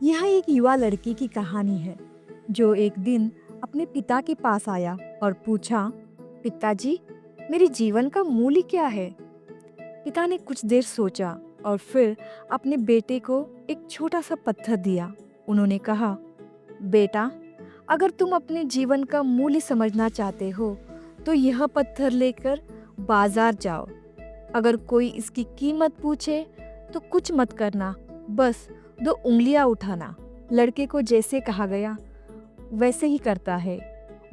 यह एक युवा लड़की की कहानी है जो एक दिन अपने पिता के पास आया और पूछा, पिताजी, मेरे जीवन का मूल्य क्या है? पिता ने कुछ देर सोचा और फिर अपने बेटे को एक छोटा सा पत्थर दिया। उन्होंने कहा, बेटा, अगर तुम अपने जीवन का मूल्य समझना चाहते हो तो यह पत्थर लेकर बाजार जाओ। अगर कोई इसकी कीमत पूछे तो कुछ मत करना, बस 2 उंगलियां उठाना। लड़के को जैसे कहा गया वैसे ही करता है।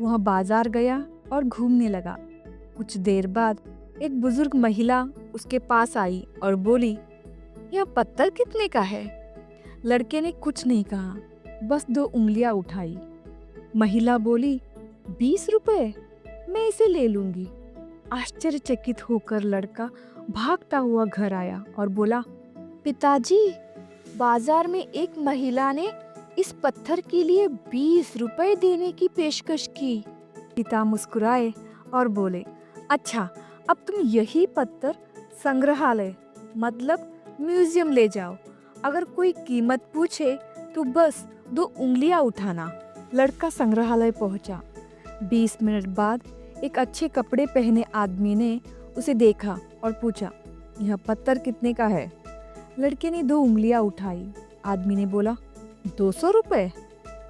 वह बाजार गया और घूमने लगा। कुछ देर बाद एक बुजुर्ग महिला उसके पास आई और बोली, यह पत्थर कितने का है? लड़के ने कुछ नहीं कहा, बस 2 उंगलियां उठाई। महिला बोली, 20 रुपए, मैं इसे ले लूंगी। आश्चर्यचकित होकर लड़का भागता हुआ घर आया और बोला, पिताजी, बाजार में एक महिला ने इस पत्थर के लिए 20 रुपए देने की पेशकश की। पिता मुस्कुराए और बोले, अच्छा, अब तुम यही पत्थर संग्रहालय मतलब म्यूजियम ले जाओ। अगर कोई कीमत पूछे तो बस 2 उंगलियां उठाना। लड़का संग्रहालय पहुंचा। 20 मिनट बाद एक अच्छे कपड़े पहने आदमी ने उसे देखा और पूछा, यह पत्थर कितने का है? लड़के ने 2 उंगलियां उठाई। आदमी ने बोला, 200 रुपए,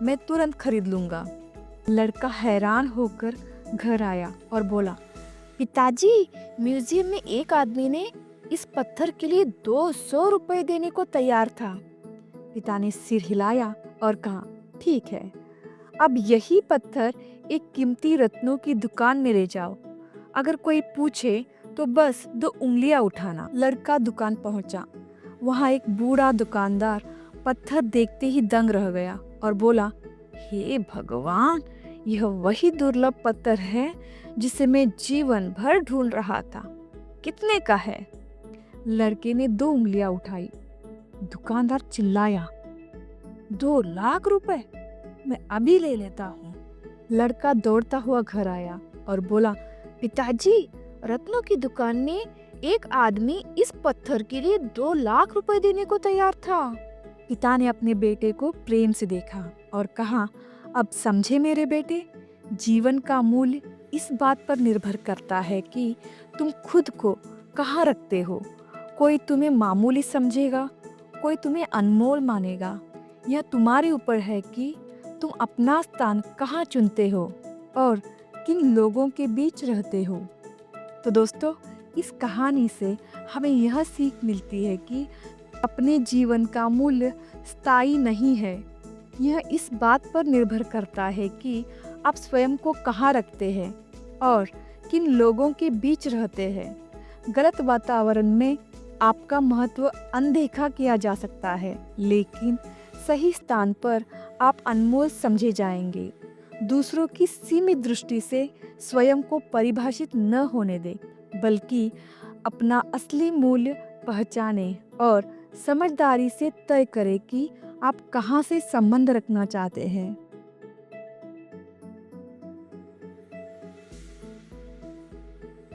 मैं तुरंत खरीद लूंगा। लड़का हैरान होकर घर आया और बोला, पिताजी, म्यूजियम में एक आदमी ने इस पत्थर के लिए 200 रुपए देने को तैयार था। पिता ने सिर हिलाया और कहा, ठीक है, अब यही पत्थर एक कीमती रत्नों की दुकान में ले जाओ। अगर कोई पूछे तो बस 2 उंगलियां उठाना। लड़का दुकान पहुंचा। वहां एक बूढ़ा दुकानदार पत्थर देखते ही दंग रह गया और बोला, हे भगवान, यह वही दुर्लभ पत्थर है जिसे मैं जीवन भर ढूंढ रहा था। कितने का है? लड़के ने 2 उंगलियां उठाई। दुकानदार चिल्लाया, 2 लाख रुपए, मैं अभी ले लेता हूँ। लड़का दौड़ता हुआ घर आया और बोला, पिताजी, रत्नों की दुकान में एक आदमी इस पत्थर के लिए 2 लाख रुपए देने को तैयार था। पिता ने अपने बेटे को प्रेम से देखा और कहा, अब समझे मेरे बेटे, जीवन का मूल्य इस बात पर निर्भर करता है कि तुम खुद को कहाँ रखते हो। कोई तुम्हें मामूली समझेगा, कोई तुम्हें अनमोल मानेगा। यह तुम्हारे ऊपर है कि तुम अपना स्थान कहाँ चुनते हो और किन लोगों के बीच रहते हो। तो दोस्तों, इस कहानी से हमें यह सीख मिलती है कि अपने जीवन का मूल्य स्थायी नहीं है। यह इस बात पर निर्भर करता है कि आप स्वयं को कहाँ रखते हैं और किन लोगों के बीच रहते हैं। गलत वातावरण में आपका महत्व अनदेखा किया जा सकता है, लेकिन सही स्थान पर आप अनमोल समझे जाएंगे। दूसरों की सीमित दृष्टि से स्वयं को परिभाषित न होने दें, बल्कि अपना असली मूल्य पहचानें और समझदारी से तय करें कि आप कहाँ से संबंध रखना चाहते हैं।